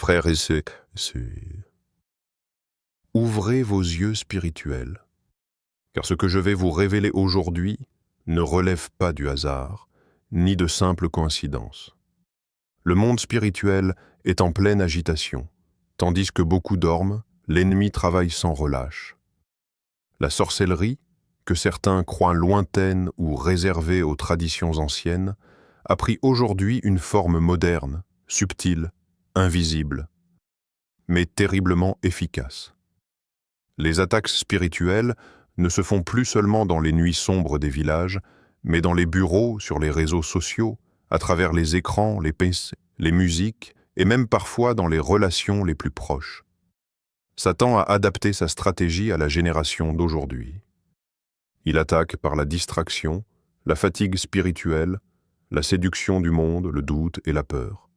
Frères et sœurs, ouvrez vos yeux spirituels, car ce que je vais vous révéler aujourd'hui ne relève pas du hasard, ni de simples coïncidences. Le monde spirituel est en pleine agitation. Tandis que beaucoup dorment, l'ennemi travaille sans relâche. La sorcellerie, que certains croient lointaine ou réservée aux traditions anciennes, a pris aujourd'hui une forme moderne, subtile, invisible, mais terriblement efficace. Les attaques spirituelles ne se font plus seulement dans les nuits sombres des villages, mais dans les bureaux, sur les réseaux sociaux, à travers les écrans, les PC, les musiques, et même parfois dans les relations les plus proches. Satan a adapté sa stratégie à la génération d'aujourd'hui. Il attaque par la distraction, la fatigue spirituelle, la séduction du monde, le doute et la peur.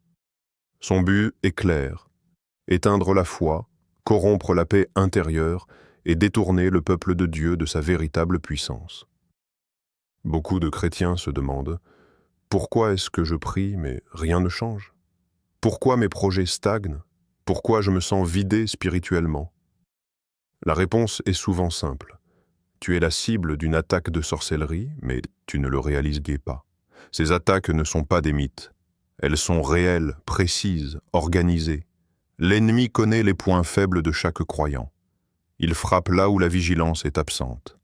Son but est clair: éteindre la foi, corrompre la paix intérieure et détourner le peuple de Dieu de sa véritable puissance. Beaucoup de chrétiens se demandent: pourquoi est-ce que je prie mais rien ne change? Pourquoi mes projets stagnent? Pourquoi je me sens vidé spirituellement? La réponse est souvent simple. Tu es la cible d'une attaque de sorcellerie, mais tu ne le réalises pas. Ces attaques ne sont pas des mythes. Elles sont réelles, précises, organisées. L'ennemi connaît les points faibles de chaque croyant. Il frappe là où la vigilance est absente.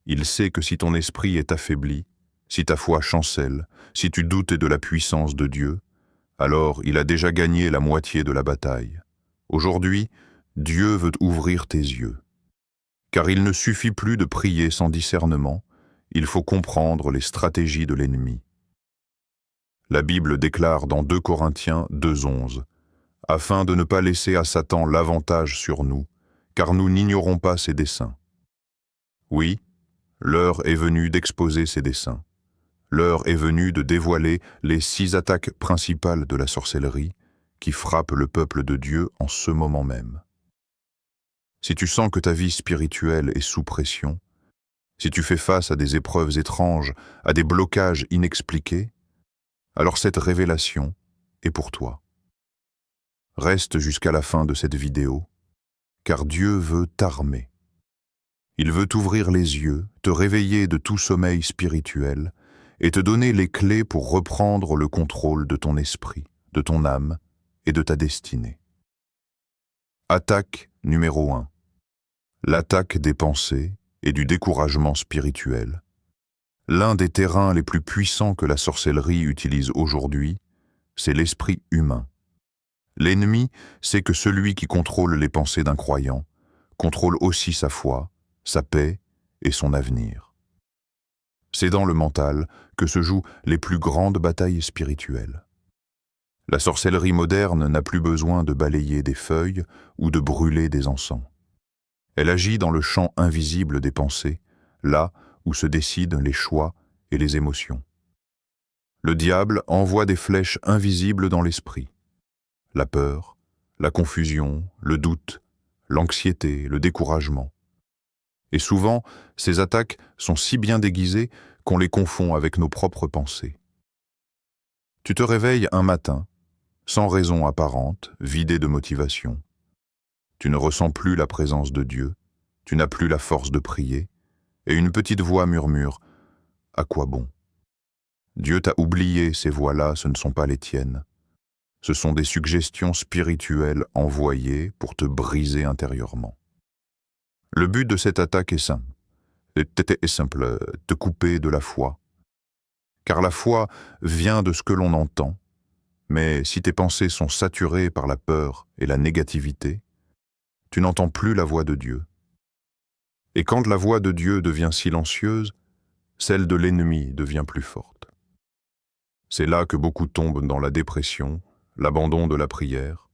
Il sait que si ton esprit est affaibli, si ta foi chancelle, si tu doutes de la puissance de Dieu, alors il a déjà gagné la moitié de la bataille. Aujourd'hui, Dieu veut ouvrir tes yeux. Car il ne suffit plus de prier sans discernement, il faut comprendre les stratégies de l'ennemi. La Bible déclare dans 2 Corinthiens 2:11 « Afin de ne pas laisser à Satan l'avantage sur nous, car nous n'ignorons pas ses desseins. » Oui, l'heure est venue d'exposer ses desseins. L'heure est venue de dévoiler les 6 attaques principales de la sorcellerie qui frappent le peuple de Dieu en ce moment même. Si tu sens que ta vie spirituelle est sous pression, si tu fais face à des épreuves étranges, à des blocages inexpliqués, alors cette révélation est pour toi. Reste jusqu'à la fin de cette vidéo, car Dieu veut t'armer. Il veut t'ouvrir les yeux, te réveiller de tout sommeil spirituel et te donner les clés pour reprendre le contrôle de ton esprit, de ton âme et de ta destinée. Attaque numéro 1. L'attaque des pensées et du découragement spirituel. L'un des terrains les plus puissants que la sorcellerie utilise aujourd'hui, c'est l'esprit humain. L'ennemi sait que celui qui contrôle les pensées d'un croyant contrôle aussi sa foi, sa paix et son avenir. C'est dans le mental que se jouent les plus grandes batailles spirituelles. La sorcellerie moderne n'a plus besoin de balayer des feuilles ou de brûler des encens. Elle agit dans le champ invisible des pensées, là où se décident les choix et les émotions. Le diable envoie des flèches invisibles dans l'esprit. La peur, la confusion, le doute, l'anxiété, le découragement. Et souvent, ces attaques sont si bien déguisées qu'on les confond avec nos propres pensées. Tu te réveilles un matin, sans raison apparente, vidé de motivation. Tu ne ressens plus la présence de Dieu, tu n'as plus la force de prier, et une petite voix murmure « À quoi bon ?» Dieu t'a oublié, ces voix-là, ce ne sont pas les tiennes. Ce sont des suggestions spirituelles envoyées pour te briser intérieurement. Le but de cette attaque est simple, te couper de la foi. Car la foi vient de ce que l'on entend, mais si tes pensées sont saturées par la peur et la négativité, tu n'entends plus la voix de Dieu. Et quand la voix de Dieu devient silencieuse, celle de l'ennemi devient plus forte. C'est là que beaucoup tombent dans la dépression, l'abandon de la prière,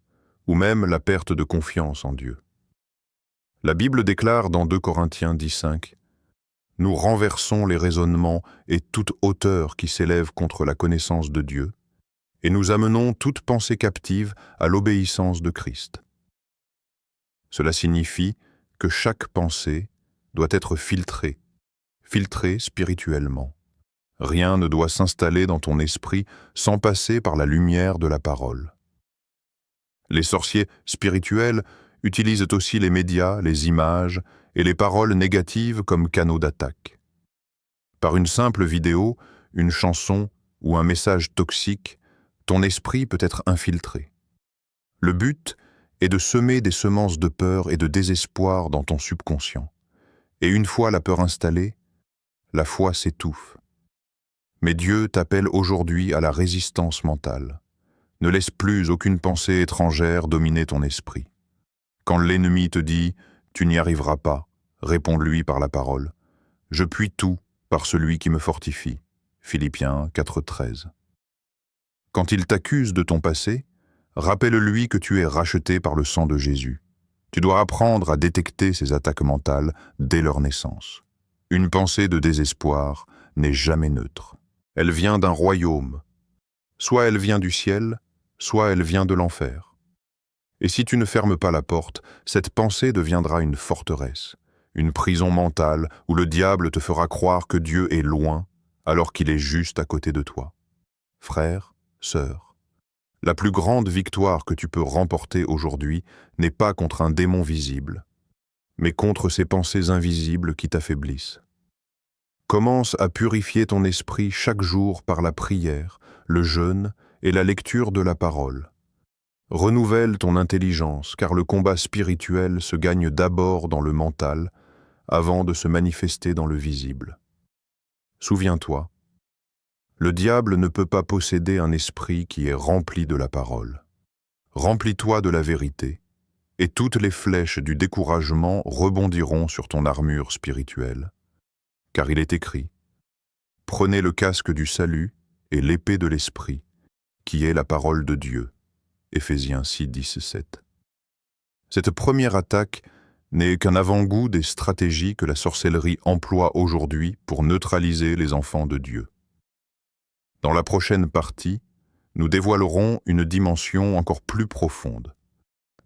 ou même la perte de confiance en Dieu. La Bible déclare dans 2 Corinthiens 10:5 « Nous renversons les raisonnements et toute hauteur qui s'élève contre la connaissance de Dieu, et nous amenons toute pensée captive à l'obéissance de Christ. » Cela signifie que chaque pensée doit être filtrée spirituellement. Rien ne doit s'installer dans ton esprit sans passer par la lumière de la parole. Les sorciers spirituels utilisent aussi les médias, les images et les paroles négatives comme canaux d'attaque. Par une simple vidéo, une chanson ou un message toxique, ton esprit peut être infiltré. Le but est de semer des semences de peur et de désespoir dans ton subconscient. Et une fois la peur installée, la foi s'étouffe. Mais Dieu t'appelle aujourd'hui à la résistance mentale. Ne laisse plus aucune pensée étrangère dominer ton esprit. Quand l'ennemi te dit « tu n'y arriveras pas », réponds-lui par la parole. « Je puis tout par celui qui me fortifie » Philippiens 4,13. Quand il t'accuse de ton passé, rappelle-lui que tu es racheté par le sang de Jésus. Tu dois apprendre à détecter ces attaques mentales dès leur naissance. Une pensée de désespoir n'est jamais neutre. Elle vient d'un royaume. Soit elle vient du ciel, soit elle vient de l'enfer. Et si tu ne fermes pas la porte, cette pensée deviendra une forteresse, une prison mentale où le diable te fera croire que Dieu est loin alors qu'il est juste à côté de toi. Frère, sœur, la plus grande victoire que tu peux remporter aujourd'hui n'est pas contre un démon visible, mais contre ces pensées invisibles qui t'affaiblissent. Commence à purifier ton esprit chaque jour par la prière, le jeûne et la lecture de la parole. Renouvelle ton intelligence, car le combat spirituel se gagne d'abord dans le mental, avant de se manifester dans le visible. Souviens-toi, le diable ne peut pas posséder un esprit qui est rempli de la parole. Remplis-toi de la vérité, et toutes les flèches du découragement rebondiront sur ton armure spirituelle. Car il est écrit, « Prenez le casque du salut et l'épée de l'esprit, qui est la parole de Dieu. » Éphésiens 6, 10, 7. Cette première attaque n'est qu'un avant-goût des stratégies que la sorcellerie emploie aujourd'hui pour neutraliser les enfants de Dieu. Dans la prochaine partie, nous dévoilerons une dimension encore plus profonde,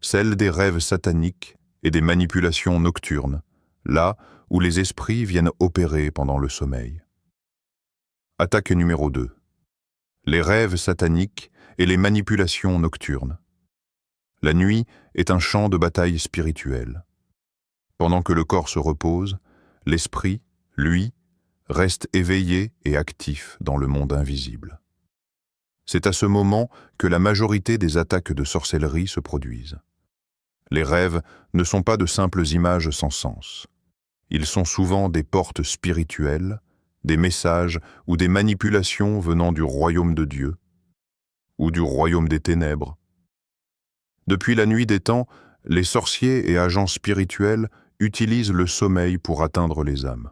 celle des rêves sataniques et des manipulations nocturnes, là où les esprits viennent opérer pendant le sommeil. Attaque numéro 2. Les rêves sataniques et les manipulations nocturnes. La nuit est un champ de bataille spirituel. Pendant que le corps se repose, l'esprit, lui, reste éveillé et actif dans le monde invisible. C'est à ce moment que la majorité des attaques de sorcellerie se produisent. Les rêves ne sont pas de simples images sans sens. Ils sont souvent des portes spirituelles, des messages ou des manipulations venant du royaume de Dieu ou du royaume des ténèbres. Depuis la nuit des temps, les sorciers et agents spirituels utilisent le sommeil pour atteindre les âmes.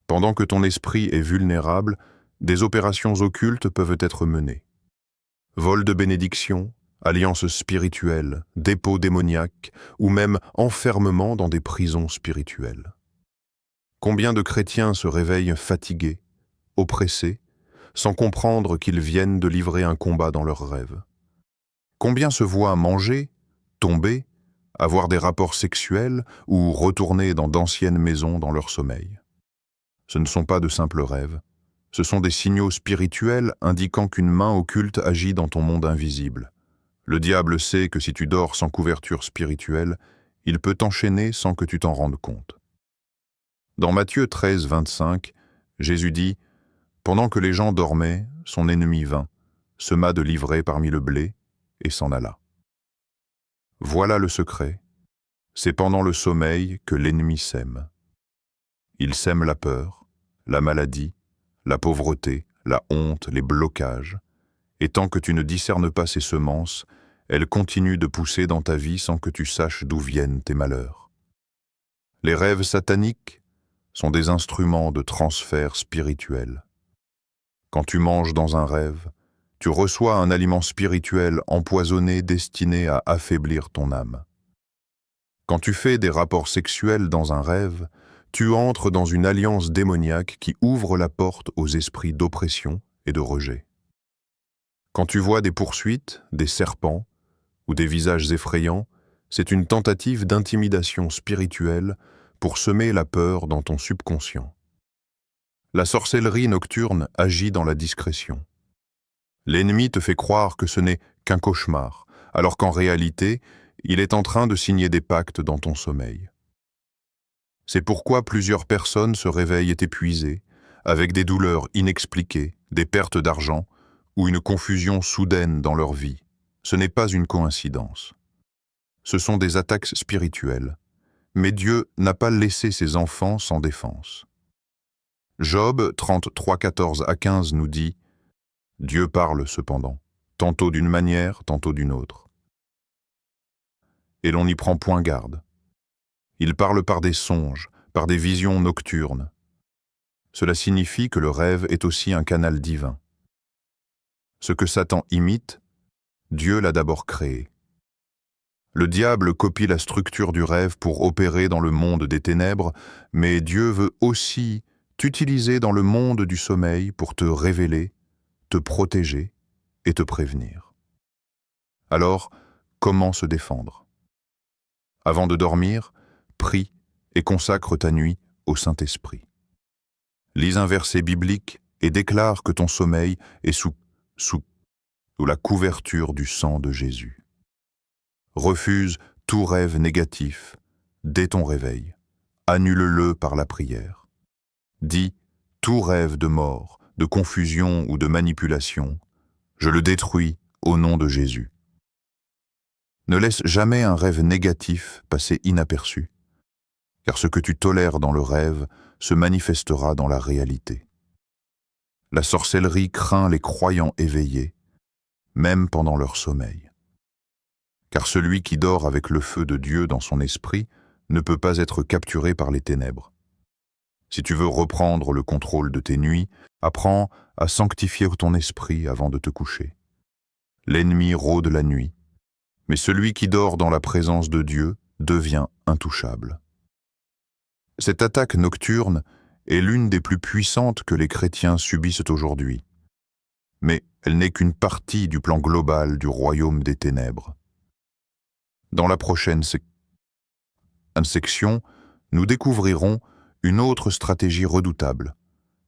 Pendant que ton esprit est vulnérable, des opérations occultes peuvent être menées. Vol de bénédictions, alliances spirituelles, dépôts démoniaques ou même enfermement dans des prisons spirituelles. Combien de chrétiens se réveillent fatigués, oppressés, sans comprendre qu'ils viennent de livrer un combat dans leurs rêves? Combien se voient manger, tomber, avoir des rapports sexuels ou retourner dans d'anciennes maisons dans leur sommeil? Ce ne sont pas de simples rêves. Ce sont des signaux spirituels indiquant qu'une main occulte agit dans ton monde invisible. Le diable sait que si tu dors sans couverture spirituelle, il peut t'enchaîner sans que tu t'en rendes compte. Dans Matthieu 13, 25, Jésus dit « Pendant que les gens dormaient, son ennemi vint, sema de l'ivraie parmi le blé, et s'en alla. » Voilà le secret. C'est pendant le sommeil que l'ennemi sème. Il sème la peur, la maladie, la pauvreté, la honte, les blocages. Et tant que tu ne discernes pas ces semences, elles continuent de pousser dans ta vie sans que tu saches d'où viennent tes malheurs. Les rêves sataniques sont des instruments de transfert spirituel. Quand tu manges dans un rêve, tu reçois un aliment spirituel empoisonné destiné à affaiblir ton âme. Quand tu fais des rapports sexuels dans un rêve, tu entres dans une alliance démoniaque qui ouvre la porte aux esprits d'oppression et de rejet. Quand tu vois des poursuites, des serpents ou des visages effrayants, c'est une tentative d'intimidation spirituelle pour semer la peur dans ton subconscient. La sorcellerie nocturne agit dans la discrétion. L'ennemi te fait croire que ce n'est qu'un cauchemar, alors qu'en réalité, il est en train de signer des pactes dans ton sommeil. C'est pourquoi plusieurs personnes se réveillent épuisées, avec des douleurs inexpliquées, des pertes d'argent ou une confusion soudaine dans leur vie. Ce n'est pas une coïncidence. Ce sont des attaques spirituelles. Mais Dieu n'a pas laissé ses enfants sans défense. Job 33, 14 à 15 nous dit « Dieu parle cependant, tantôt d'une manière, tantôt d'une autre. Et l'on n'y prend point garde. Il parle par des songes, par des visions nocturnes. Cela signifie que le rêve est aussi un canal divin. Ce que Satan imite, Dieu l'a d'abord créé. Le diable copie la structure du rêve pour opérer dans le monde des ténèbres, mais Dieu veut aussi t'utiliser dans le monde du sommeil pour te révéler, te protéger et te prévenir. Alors, comment se défendre? Avant de dormir, prie et consacre ta nuit au Saint-Esprit. Lis un verset biblique et déclare que ton sommeil est sous la couverture du sang de Jésus. Refuse tout rêve négatif dès ton réveil. Annule-le par la prière. Dis tout rêve de mort, de confusion ou de manipulation, je le détruis au nom de Jésus. Ne laisse jamais un rêve négatif passer inaperçu, car ce que tu tolères dans le rêve se manifestera dans la réalité. La sorcellerie craint les croyants éveillés, même pendant leur sommeil. Car celui qui dort avec le feu de Dieu dans son esprit ne peut pas être capturé par les ténèbres. Si tu veux reprendre le contrôle de tes nuits, apprends à sanctifier ton esprit avant de te coucher. L'ennemi rôde la nuit, mais celui qui dort dans la présence de Dieu devient intouchable. Cette attaque nocturne est l'une des plus puissantes que les chrétiens subissent aujourd'hui. Mais elle n'est qu'une partie du plan global du royaume des ténèbres. Dans la prochaine section, nous découvrirons une autre stratégie redoutable,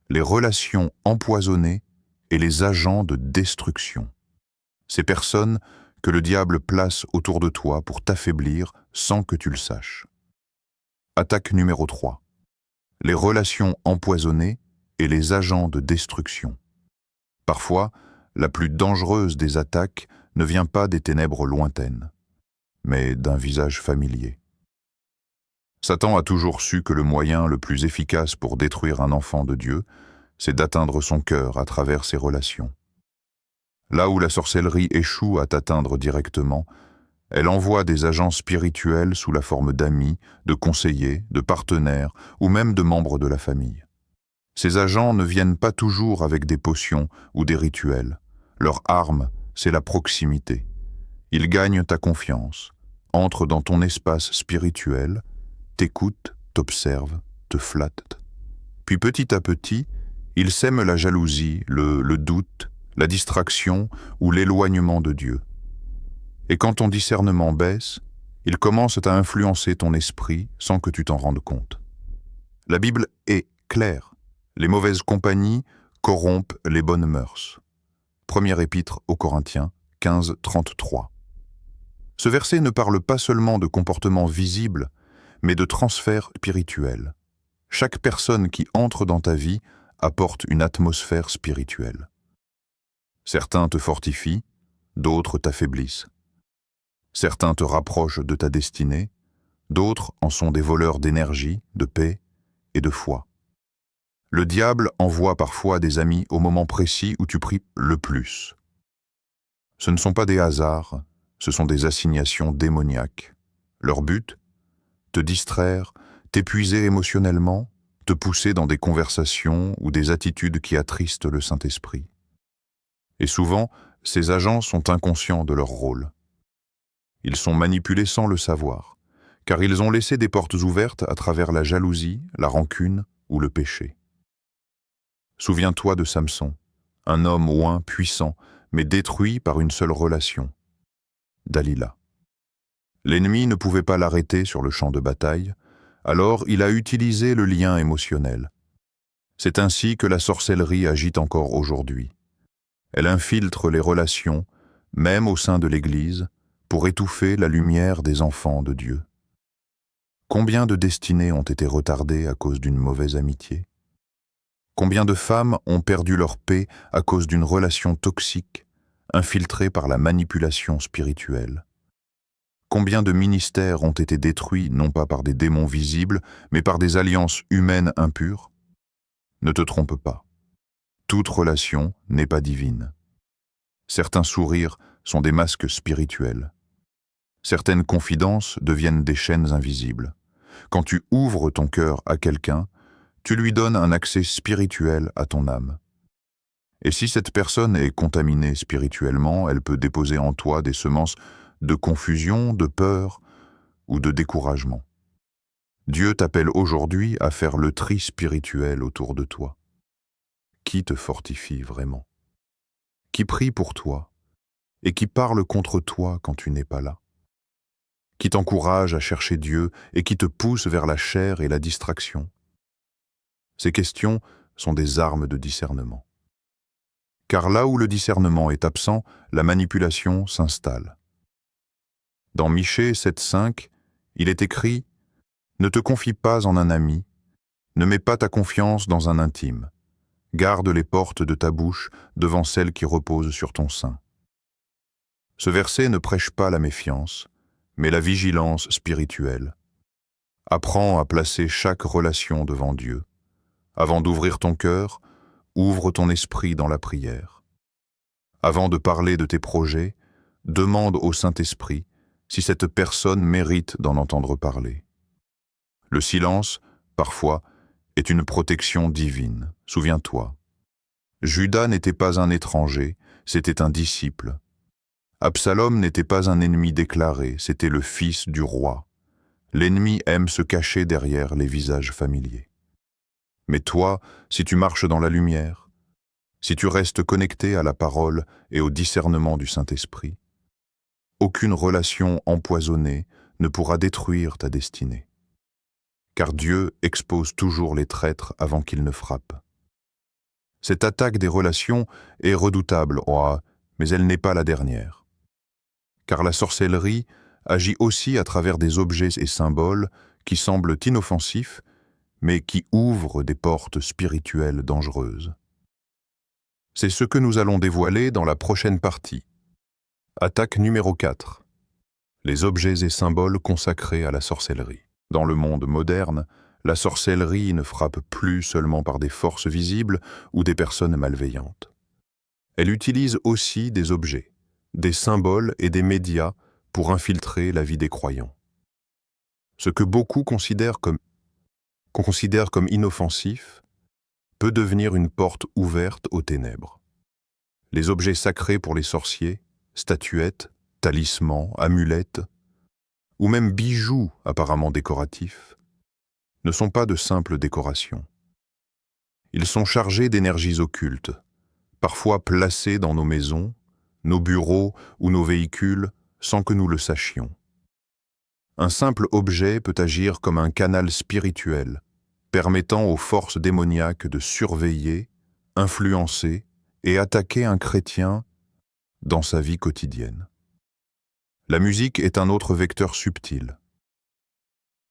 les relations empoisonnées et les agents de destruction. Ces personnes que le diable place autour de toi pour t'affaiblir sans que tu le saches. Attaque numéro 3. Les relations empoisonnées et les agents de destruction. Parfois, la plus dangereuse des attaques ne vient pas des ténèbres lointaines, mais d'un visage familier. Satan a toujours su que le moyen le plus efficace pour détruire un enfant de Dieu, c'est d'atteindre son cœur à travers ses relations. Là où la sorcellerie échoue à t'atteindre directement, elle envoie des agents spirituels sous la forme d'amis, de conseillers, de partenaires ou même de membres de la famille. Ces agents ne viennent pas toujours avec des potions ou des rituels. Leur arme, c'est la proximité. Ils gagnent ta confiance, entrent dans ton espace spirituel, t'écoutent, t'observent, te flattent. Puis petit à petit, ils sèment la jalousie, le doute, la distraction ou l'éloignement de Dieu. Et quand ton discernement baisse, ils commencent à influencer ton esprit sans que tu t'en rendes compte. La Bible est claire. Les mauvaises compagnies corrompent les bonnes mœurs. Première épître aux Corinthiens 15, 33. Ce verset ne parle pas seulement de comportements visibles, mais de transfert spirituel. Chaque personne qui entre dans ta vie apporte une atmosphère spirituelle. Certains te fortifient, d'autres t'affaiblissent. Certains te rapprochent de ta destinée, d'autres en sont des voleurs d'énergie, de paix et de foi. Le diable envoie parfois des amis au moment précis où tu pries le plus. Ce ne sont pas des hasards, ce sont des assignations démoniaques. Leur but? Te distraire, t'épuiser émotionnellement, te pousser dans des conversations ou des attitudes qui attristent le Saint-Esprit. Et souvent, ces agents sont inconscients de leur rôle. Ils sont manipulés sans le savoir, car ils ont laissé des portes ouvertes à travers la jalousie, la rancune ou le péché. Souviens-toi de Samson, un homme oint, puissant, mais détruit par une seule relation, Dalila. L'ennemi ne pouvait pas l'arrêter sur le champ de bataille, alors il a utilisé le lien émotionnel. C'est ainsi que la sorcellerie agit encore aujourd'hui. Elle infiltre les relations, même au sein de l'Église, pour étouffer la lumière des enfants de Dieu. Combien de destinées ont été retardées à cause d'une mauvaise amitié? Combien de femmes ont perdu leur paix à cause d'une relation toxique, infiltrée par la manipulation spirituelle? Combien de ministères ont été détruits non pas par des démons visibles, mais par des alliances humaines impures? Ne te trompe pas. Toute relation n'est pas divine. Certains sourires sont des masques spirituels. Certaines confidences deviennent des chaînes invisibles. Quand tu ouvres ton cœur à quelqu'un, tu lui donnes un accès spirituel à ton âme. Et si cette personne est contaminée spirituellement, elle peut déposer en toi des semences de confusion, de peur ou de découragement. Dieu t'appelle aujourd'hui à faire le tri spirituel autour de toi. Qui te fortifie vraiment? Qui prie pour toi et qui parle contre toi quand tu n'es pas là? Qui t'encourage à chercher Dieu et qui te pousse vers la chair et la distraction? Ces questions sont des armes de discernement. Car là où le discernement est absent, la manipulation s'installe. Dans Michée 7,5, il est écrit « Ne te confie pas en un ami, ne mets pas ta confiance dans un intime. Garde les portes de ta bouche devant celle qui repose sur ton sein. » Ce verset ne prêche pas la méfiance, mais la vigilance spirituelle. Apprends à placer chaque relation devant Dieu. Avant d'ouvrir ton cœur, ouvre ton esprit dans la prière. Avant de parler de tes projets, demande au Saint-Esprit si cette personne mérite d'en entendre parler. Le silence, parfois, est une protection divine. Souviens-toi. Judas n'était pas un étranger, c'était un disciple. Absalom n'était pas un ennemi déclaré, c'était le fils du roi. L'ennemi aime se cacher derrière les visages familiers. Mais toi, si tu marches dans la lumière, si tu restes connecté à la parole et au discernement du Saint-Esprit, aucune relation empoisonnée ne pourra détruire ta destinée. Car Dieu expose toujours les traîtres avant qu'ils ne frappent. Cette attaque des relations est redoutable, mais elle n'est pas la dernière. Car la sorcellerie agit aussi à travers des objets et symboles qui semblent inoffensifs, mais qui ouvrent des portes spirituelles dangereuses. C'est ce que nous allons dévoiler dans la prochaine partie. Attaque numéro 4. Les objets et symboles consacrés à la sorcellerie. Dans le monde moderne, la sorcellerie ne frappe plus seulement par des forces visibles ou des personnes malveillantes. Elle utilise aussi des objets, des symboles et des médias pour infiltrer la vie des croyants. Ce que beaucoup considèrent comme inoffensif peut devenir une porte ouverte aux ténèbres. Les objets sacrés pour les sorciers, statuettes, talismans, amulettes, ou même bijoux apparemment décoratifs, ne sont pas de simples décorations. Ils sont chargés d'énergies occultes, parfois placés dans nos maisons, nos bureaux ou nos véhicules sans que nous le sachions. Un simple objet peut agir comme un canal spirituel, permettant aux forces démoniaques de surveiller, influencer et attaquer un chrétien dans sa vie quotidienne. La musique est un autre vecteur subtil.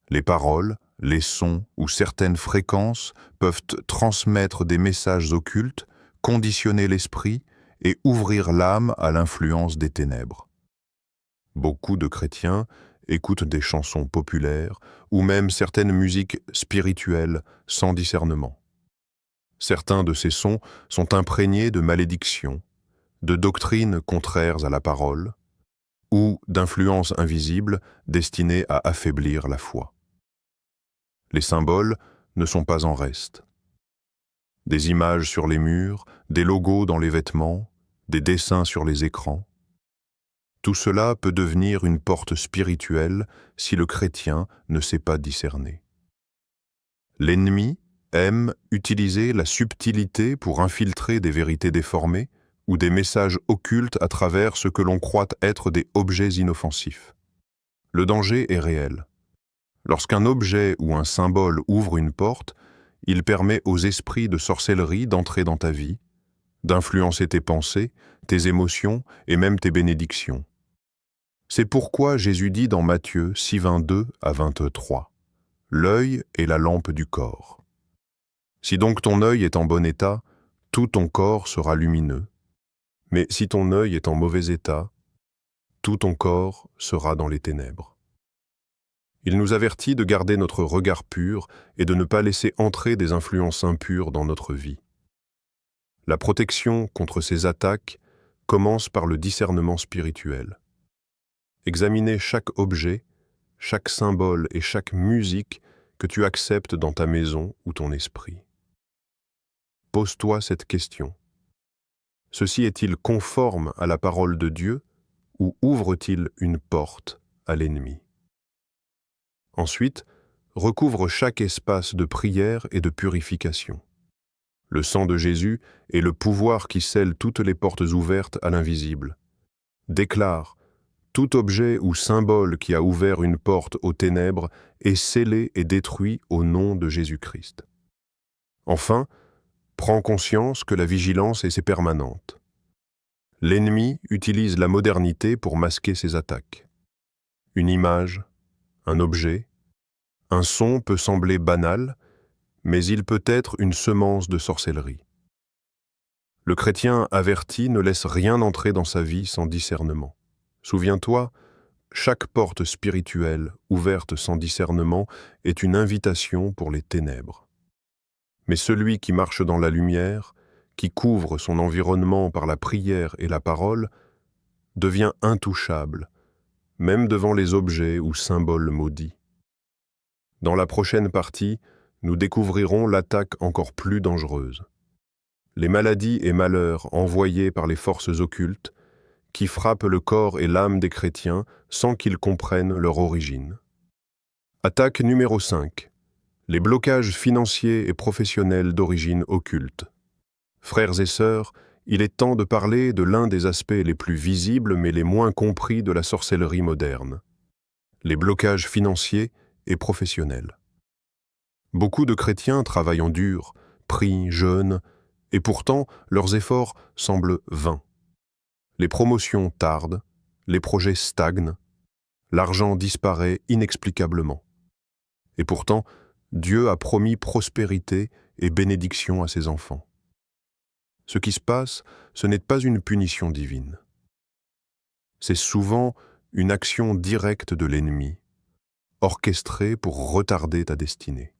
Les paroles, les sons ou certaines fréquences peuvent transmettre des messages occultes, conditionner l'esprit et ouvrir l'âme à l'influence des ténèbres. Beaucoup de chrétiens écoutent des chansons populaires ou même certaines musiques spirituelles sans discernement. Certains de ces sons sont imprégnés de malédictions, de doctrines contraires à la parole ou d'influences invisibles destinées à affaiblir la foi. Les symboles ne sont pas en reste. Des images sur les murs, des logos dans les vêtements, des dessins sur les écrans. Tout cela peut devenir une porte spirituelle si le chrétien ne sait pas discerner. L'ennemi aime utiliser la subtilité pour infiltrer des vérités déformées ou des messages occultes à travers ce que l'on croit être des objets inoffensifs. Le danger est réel. Lorsqu'un objet ou un symbole ouvre une porte, il permet aux esprits de sorcellerie d'entrer dans ta vie, d'influencer tes pensées, tes émotions et même tes bénédictions. C'est pourquoi Jésus dit dans Matthieu 6, 22 à 23, « L'œil est la lampe du corps. Si donc ton œil est en bon état, tout ton corps sera lumineux. Mais si ton œil est en mauvais état, tout ton corps sera dans les ténèbres. » Il nous avertit de garder notre regard pur et de ne pas laisser entrer des influences impures dans notre vie. La protection contre ces attaques commence par le discernement spirituel. Examiner chaque objet, chaque symbole et chaque musique que tu acceptes dans ta maison ou ton esprit. Pose-toi cette question. Ceci est-il conforme à la parole de Dieu ou ouvre-t-il une porte à l'ennemi? Ensuite, recouvre chaque espace de prière et de purification. Le sang de Jésus est le pouvoir qui scelle toutes les portes ouvertes à l'invisible. Déclare: tout objet ou symbole qui a ouvert une porte aux ténèbres est scellé et détruit au nom de Jésus-Christ. Enfin, prends conscience que la vigilance est permanente. L'ennemi utilise la modernité pour masquer ses attaques. Une image, un objet, un son peut sembler banal, mais il peut être une semence de sorcellerie. Le chrétien averti ne laisse rien entrer dans sa vie sans discernement. Souviens-toi, chaque porte spirituelle ouverte sans discernement est une invitation pour les ténèbres. Mais celui qui marche dans la lumière, qui couvre son environnement par la prière et la parole, devient intouchable, même devant les objets ou symboles maudits. Dans la prochaine partie, nous découvrirons l'attaque encore plus dangereuse. Les maladies et malheurs envoyés par les forces occultes qui frappent le corps et l'âme des chrétiens sans qu'ils comprennent leur origine. Attaque numéro 5. Les blocages financiers et professionnels d'origine occulte. Frères et sœurs, il est temps de parler de l'un des aspects les plus visibles mais les moins compris de la sorcellerie moderne. Les blocages financiers et professionnels. Beaucoup de chrétiens travaillent dur, prient, jeûnent, et pourtant leurs efforts semblent vains. Les promotions tardent, les projets stagnent, l'argent disparaît inexplicablement. Et pourtant, Dieu a promis prospérité et bénédiction à ses enfants. Ce qui se passe, ce n'est pas une punition divine. C'est souvent une action directe de l'ennemi, orchestrée pour retarder ta destinée.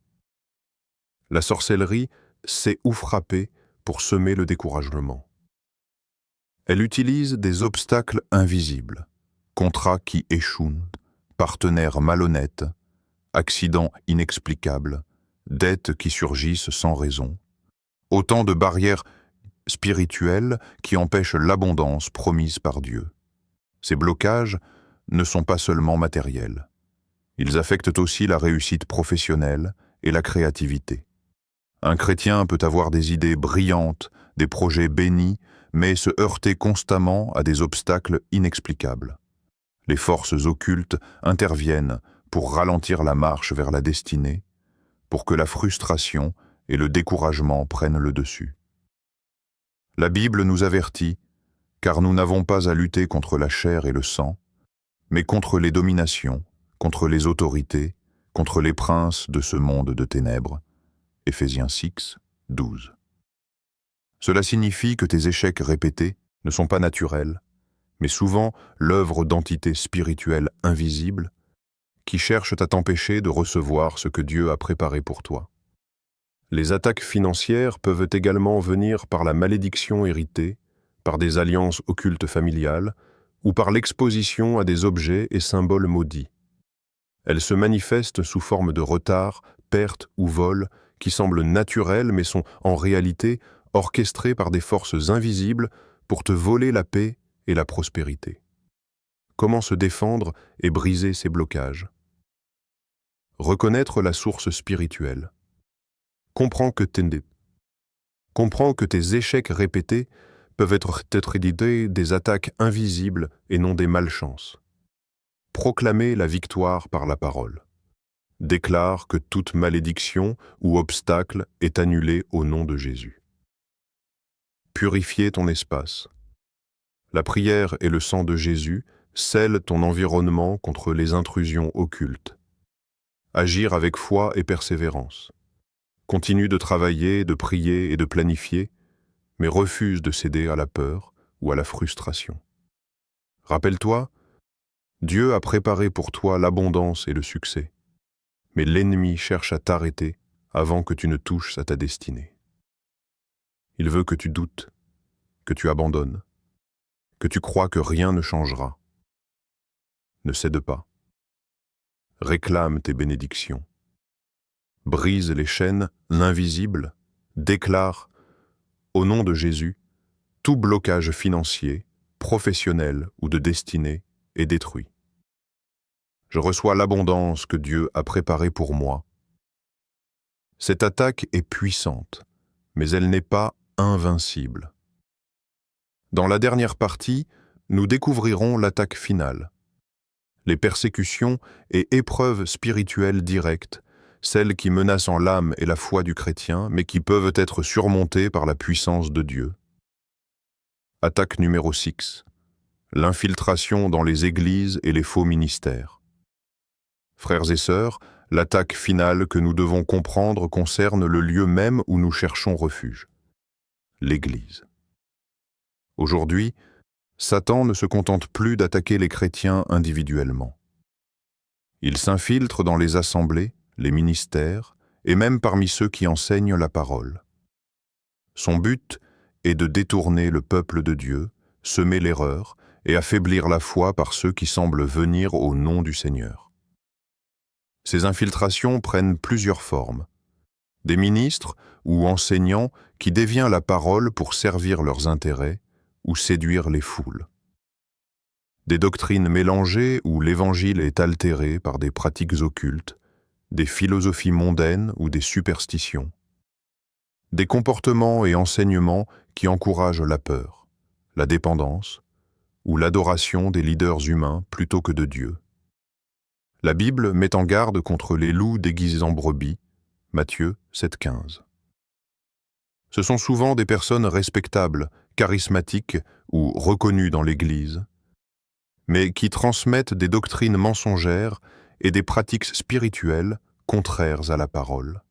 La sorcellerie sait où frapper pour semer le découragement. Elle utilise des obstacles invisibles, contrats qui échouent, partenaires malhonnêtes, accidents inexplicables, dettes qui surgissent sans raison, autant de barrières spirituelles qui empêchent l'abondance promise par Dieu. Ces blocages ne sont pas seulement matériels. Ils affectent aussi la réussite professionnelle et la créativité. Un chrétien peut avoir des idées brillantes, des projets bénis, mais se heurter constamment à des obstacles inexplicables. Les forces occultes interviennent pour ralentir la marche vers la destinée, pour que la frustration et le découragement prennent le dessus. La Bible nous avertit, car nous n'avons pas à lutter contre la chair et le sang, mais contre les dominations, contre les autorités, contre les princes de ce monde de ténèbres. Éphésiens 6, 12. Cela signifie que tes échecs répétés ne sont pas naturels, mais souvent l'œuvre d'entités spirituelles invisibles qui cherchent à t'empêcher de recevoir ce que Dieu a préparé pour toi. Les attaques financières peuvent également venir par la malédiction héritée, par des alliances occultes familiales ou par l'exposition à des objets et symboles maudits. Elles se manifestent sous forme de retard, perte ou vol qui semblent naturels mais sont en réalité orchestrés par des forces invisibles pour te voler la paix et la prospérité. Comment se défendre et briser ces blocages? Reconnaître la source spirituelle. Comprends que tes échecs répétés peuvent être l'idée des attaques invisibles et non des malchances. Proclamer la victoire par la parole. Déclare que toute malédiction ou obstacle est annulée au nom de Jésus. Purifier ton espace. La prière et le sang de Jésus scelle ton environnement contre les intrusions occultes. Agir avec foi et persévérance. Continue de travailler, de prier et de planifier, mais refuse de céder à la peur ou à la frustration. Rappelle-toi, Dieu a préparé pour toi l'abondance et le succès, mais l'ennemi cherche à t'arrêter avant que tu ne touches à ta destinée. Il veut que tu doutes, que tu abandonnes, que tu crois que rien ne changera. Ne cède pas. Réclame tes bénédictions. Brise les chaînes, l'invisible, déclare, au nom de Jésus, tout blocage financier, professionnel ou de destinée est détruit. Je reçois l'abondance que Dieu a préparée pour moi. Cette attaque est puissante, mais elle n'est pas invincible. Dans la dernière partie, nous découvrirons l'attaque finale. Les persécutions et épreuves spirituelles directes, celles qui menacent en l'âme et la foi du chrétien, mais qui peuvent être surmontées par la puissance de Dieu. Attaque numéro 6. L'infiltration dans les églises et les faux ministères. Frères et sœurs, l'attaque finale que nous devons comprendre concerne le lieu même où nous cherchons refuge, l'Église. Aujourd'hui, Satan ne se contente plus d'attaquer les chrétiens individuellement. Il s'infiltre dans les assemblées, les ministères, et même parmi ceux qui enseignent la parole. Son but est de détourner le peuple de Dieu, semer l'erreur et affaiblir la foi par ceux qui semblent venir au nom du Seigneur. Ces infiltrations prennent plusieurs formes. Des ministres ou enseignants qui dévient la parole pour servir leurs intérêts ou séduire les foules. Des doctrines mélangées où l'évangile est altéré par des pratiques occultes, des philosophies mondaines ou des superstitions. Des comportements et enseignements qui encouragent la peur, la dépendance ou l'adoration des leaders humains plutôt que de Dieu. La Bible met en garde contre les loups déguisés en brebis, Matthieu 7,15. Ce sont souvent des personnes respectables, charismatiques ou reconnues dans l'Église, mais qui transmettent des doctrines mensongères et des pratiques spirituelles contraires à la parole.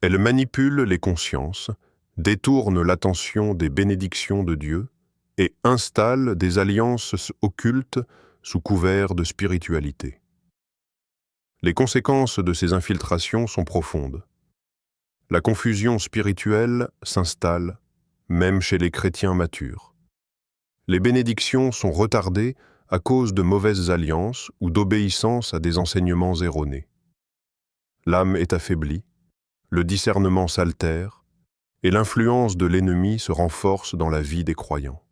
Elles manipulent les consciences, détournent l'attention des bénédictions de Dieu et installent des alliances occultes sous couvert de spiritualité. Les conséquences de ces infiltrations sont profondes. La confusion spirituelle s'installe, même chez les chrétiens matures. Les bénédictions sont retardées à cause de mauvaises alliances ou d'obéissance à des enseignements erronés. L'âme est affaiblie, le discernement s'altère, et l'influence de l'ennemi se renforce dans la vie des croyants.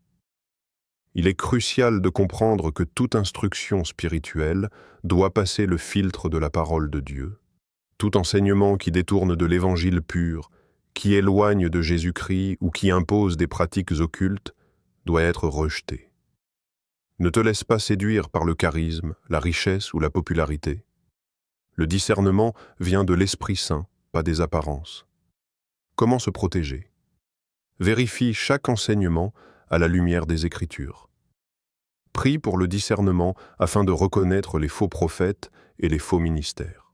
Il est crucial de comprendre que toute instruction spirituelle doit passer le filtre de la parole de Dieu. Tout enseignement qui détourne de l'évangile pur, qui éloigne de Jésus-Christ ou qui impose des pratiques occultes, doit être rejeté. Ne te laisse pas séduire par le charisme, la richesse ou la popularité. Le discernement vient de l'Esprit Saint, pas des apparences. Comment se protéger? Vérifie chaque enseignement à la lumière des Écritures. Prie pour le discernement afin de reconnaître les faux prophètes et les faux ministères.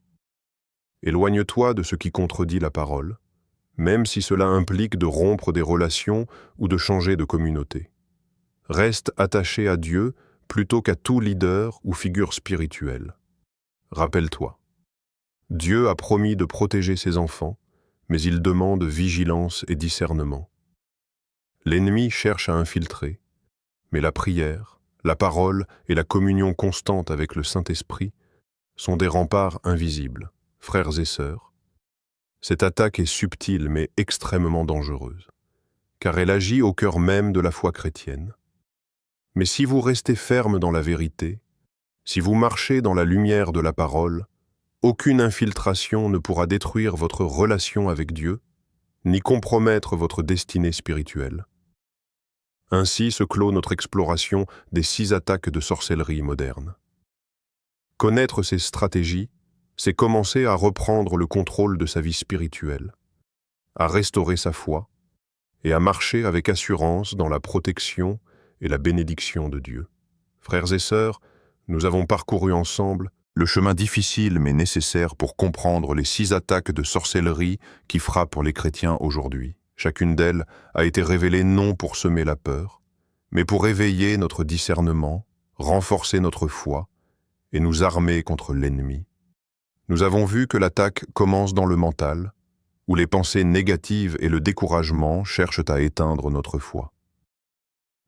Éloigne-toi de ce qui contredit la parole, même si cela implique de rompre des relations ou de changer de communauté. Reste attaché à Dieu plutôt qu'à tout leader ou figure spirituelle. Rappelle-toi, Dieu a promis de protéger ses enfants, mais il demande vigilance et discernement. L'ennemi cherche à infiltrer, mais la prière, la parole et la communion constante avec le Saint-Esprit sont des remparts invisibles. Frères et sœurs, cette attaque est subtile mais extrêmement dangereuse, car elle agit au cœur même de la foi chrétienne. Mais si vous restez ferme dans la vérité, si vous marchez dans la lumière de la parole, aucune infiltration ne pourra détruire votre relation avec Dieu, ni compromettre votre destinée spirituelle. Ainsi se clôt notre exploration des 6 attaques de sorcellerie modernes. Connaître ces stratégies, c'est commencer à reprendre le contrôle de sa vie spirituelle, à restaurer sa foi et à marcher avec assurance dans la protection et la bénédiction de Dieu. Frères et sœurs, nous avons parcouru ensemble le chemin difficile mais nécessaire pour comprendre les 6 attaques de sorcellerie qui frappent les chrétiens aujourd'hui. Chacune d'elles a été révélée non pour semer la peur, mais pour éveiller notre discernement, renforcer notre foi et nous armer contre l'ennemi. Nous avons vu que l'attaque commence dans le mental, où les pensées négatives et le découragement cherchent à éteindre notre foi.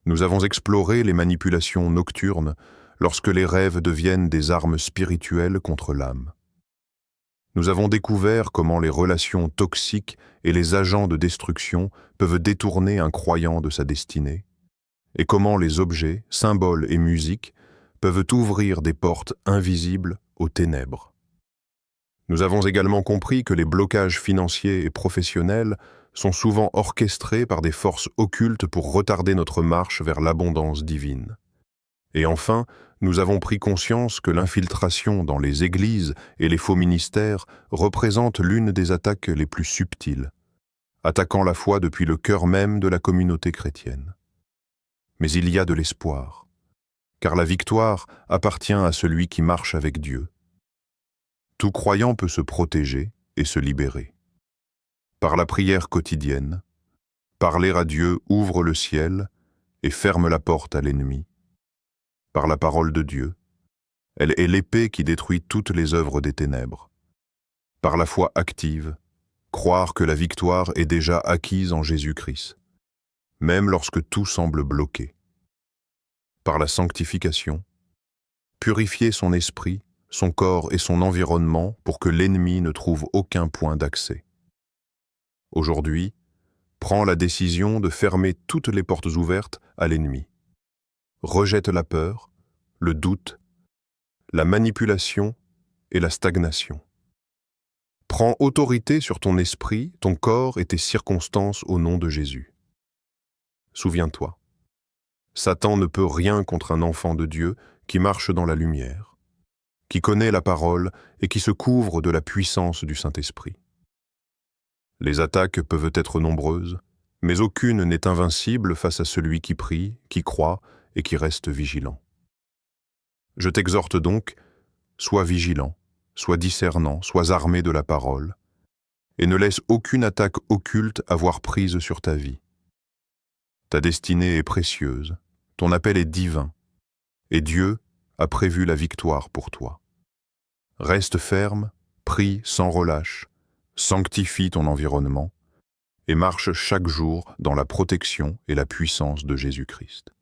Nous avons exploré les manipulations nocturnes lorsque les rêves deviennent des armes spirituelles contre l'âme. Nous avons découvert comment les relations toxiques et les agents de destruction peuvent détourner un croyant de sa destinée, et comment les objets, symboles et musiques peuvent ouvrir des portes invisibles aux ténèbres. Nous avons également compris que les blocages financiers et professionnels sont souvent orchestrés par des forces occultes pour retarder notre marche vers l'abondance divine. Et enfin, nous avons pris conscience que l'infiltration dans les églises et les faux ministères représente l'une des attaques les plus subtiles, attaquant la foi depuis le cœur même de la communauté chrétienne. Mais il y a de l'espoir, car la victoire appartient à celui qui marche avec Dieu. Tout croyant peut se protéger et se libérer. Par la prière quotidienne, parler à Dieu ouvre le ciel et ferme la porte à l'ennemi. Par la parole de Dieu, elle est l'épée qui détruit toutes les œuvres des ténèbres. Par la foi active, croire que la victoire est déjà acquise en Jésus-Christ, même lorsque tout semble bloqué. Par la sanctification, purifier son esprit, son corps et son environnement pour que l'ennemi ne trouve aucun point d'accès. Aujourd'hui, prends la décision de fermer toutes les portes ouvertes à l'ennemi. Rejette la peur, le doute, la manipulation et la stagnation. Prends autorité sur ton esprit, ton corps et tes circonstances au nom de Jésus. Souviens-toi, Satan ne peut rien contre un enfant de Dieu qui marche dans la lumière, qui connaît la parole et qui se couvre de la puissance du Saint-Esprit. Les attaques peuvent être nombreuses, mais aucune n'est invincible face à celui qui prie, qui croit et qui reste vigilant. Je t'exhorte donc, sois vigilant, sois discernant, sois armé de la parole, et ne laisse aucune attaque occulte avoir prise sur ta vie. Ta destinée est précieuse, ton appel est divin, et Dieu a prévu la victoire pour toi. Reste ferme, prie sans relâche, sanctifie ton environnement, et marche chaque jour dans la protection et la puissance de Jésus-Christ.